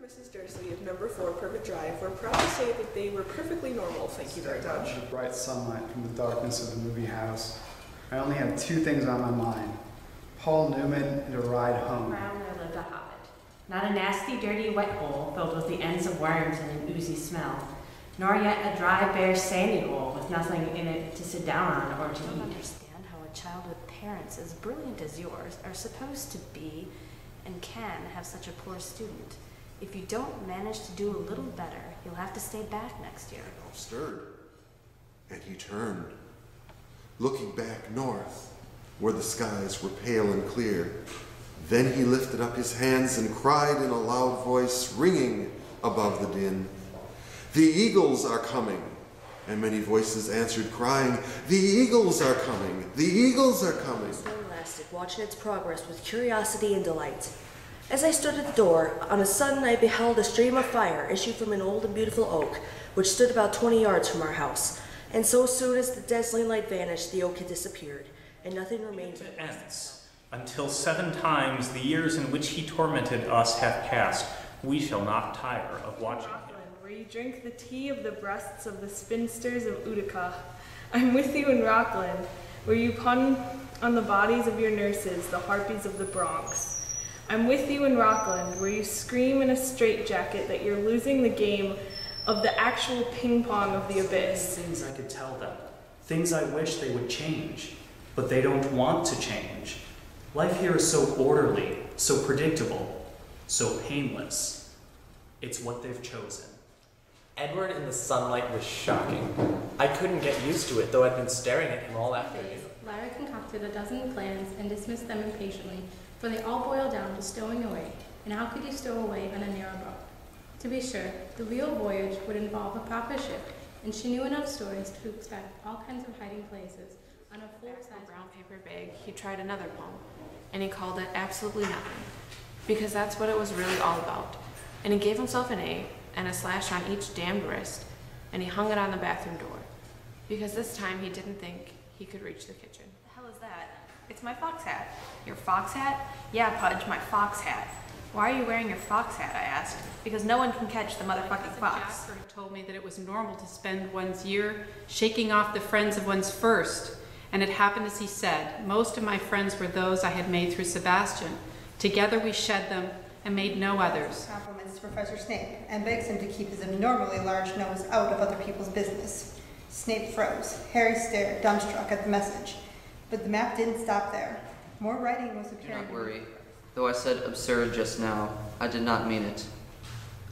Mrs. Dursley of number 4 Privet Drive were proud to say that they were perfectly normal, thank you very much. The bright sunlight from the darkness of the movie house. I only had two things on my mind. Paul Newman and a ride home. Around there lived a hobbit. Not a nasty, dirty, wet hole filled with the ends of worms and an oozy smell, nor yet a dry, bare, sandy hole with nothing in it to sit down on or to eat. I don't understand how a child with parents as brilliant as yours are supposed to be and can have such a poor student. If you don't manage to do a little better, you'll have to stay back next year. Randolph stirred, and he turned, looking back north, where the skies were pale and clear. Then he lifted up his hands and cried in a loud voice, ringing above the din, "The eagles are coming!" And many voices answered, crying, "The eagles are coming! The eagles are coming!" So elastic, watching its progress with curiosity and delight. As I stood at the door, on a sudden I beheld a stream of fire issue from an old and beautiful oak, which stood about 20 yards from our house. And so soon as the dazzling light vanished, the oak had disappeared, and nothing remained. It ends, until 7 times the years in which he tormented us have passed. We shall not tire of watching him. Where you drink the tea of the breasts of the spinsters of Utica. I'm with you in Rockland, where you pun on the bodies of your nurses, the harpies of the Bronx. I'm with you in Rockland, where you scream in a straitjacket that you're losing the game of the actual ping-pong of the abyss. Things I could tell them, things I wish they would change, but they don't want to change. Life here is so orderly, so predictable, so painless. It's what they've chosen. Edward in the sunlight was shocking. I couldn't get used to it, though I'd been staring at him all afternoon. Larry concocted a dozen plans and dismissed them impatiently, for they all boiled down to stowing away, and how could you stow away on a narrow boat? To be sure, the real voyage would involve a proper ship, and she knew enough stories to expect all kinds of hiding places on a full-size brown paper bag. He tried another poem, and he called it Absolutely Nothing, because that's what it was really all about. And he gave himself an A and a slash on each damned wrist, and he hung it on the bathroom door, because this time he didn't think he could reach the kitchen. The hell is that? It's my fox hat. Your fox hat? Yeah, Pudge, my fox hat. Why are you wearing your fox hat, I asked. Because no one can catch the motherfucking fox. Jasper told me that it was normal to spend one's year shaking off the friends of one's first, and it happened as he said. Most of my friends were those I had made through Sebastian. Together we shed them and made no others. Compliments to Professor Snape and begs him to keep his abnormally large nose out of other people's business. Snape froze. Harry stared, dumbstruck at the message. But the map didn't stop there. More writing was appearing. Do not worry. Though I said absurd just now, I did not mean it.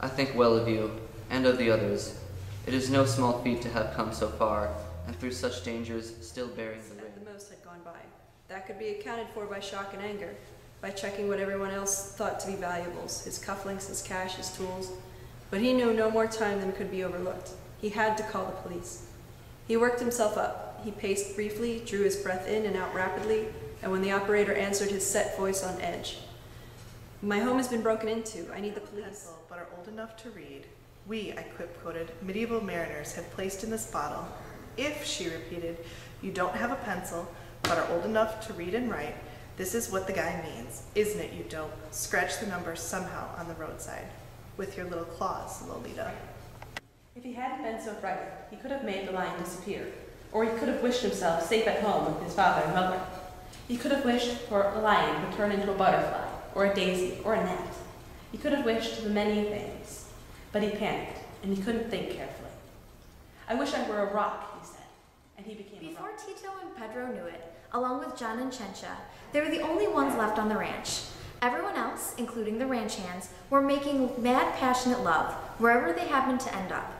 I think well of you, and of the others. It is no small feat to have come so far, and through such dangers, still bearing the ring. The most had gone by. That could be accounted for by shock and anger, by checking what everyone else thought to be valuables, his cufflinks, his cash, his tools. But he knew no more time than could be overlooked. He had to call the police. He worked himself up. He paced briefly, drew his breath in and out rapidly, and when the operator answered, his set voice on edge. "My home has been broken into. I need the police." But are old enough to read. "We," I quip-quoted, "medieval mariners have placed in this bottle. If," she repeated, "you don't have a pencil, but are old enough to read and write, this is what the guy means. Isn't it, you dope? Scratch the numbers somehow on the roadside. With your little claws, Lolita." If he hadn't been so frightened, he could have made the lion disappear, or he could have wished himself safe at home with his father and mother. He could have wished for a lion to turn into a butterfly, or a daisy, or a gnat. He could have wished the many things, but he panicked, and he couldn't think carefully. "I wish I were a rock," he said, and he became Before a rock. Tito and Pedro knew it, along with John and Chencha, they were the only ones left on the ranch. Everyone else, including the ranch hands, were making mad, passionate love wherever they happened to end up.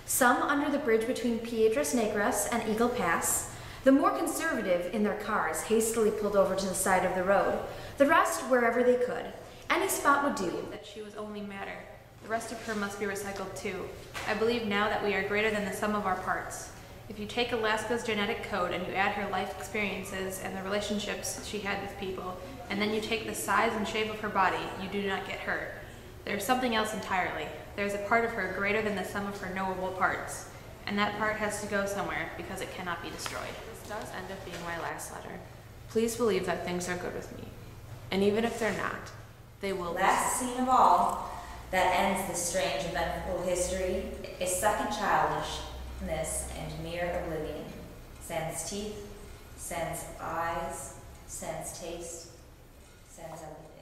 Some under the bridge between Piedras Negras and Eagle Pass. The more conservative in their cars hastily pulled over to the side of the road. The rest wherever they could. Any spot would do. That she was only matter. The rest of her must be recycled too. I believe now that we are greater than the sum of our parts. If you take Alaska's genetic code and you add her life experiences and the relationships she had with people, and then you take the size and shape of her body, you do not get her. There's something else entirely. There's a part of her greater than the sum of her knowable parts. And that part has to go somewhere because it cannot be destroyed. This does end up being my last letter. Please believe that things are good with me. And even if they're not, they will be. Last scene of all, That ends this strange, eventful history. A second childishness and mere oblivion. Sans teeth, sans eyes, sans taste, sans everything.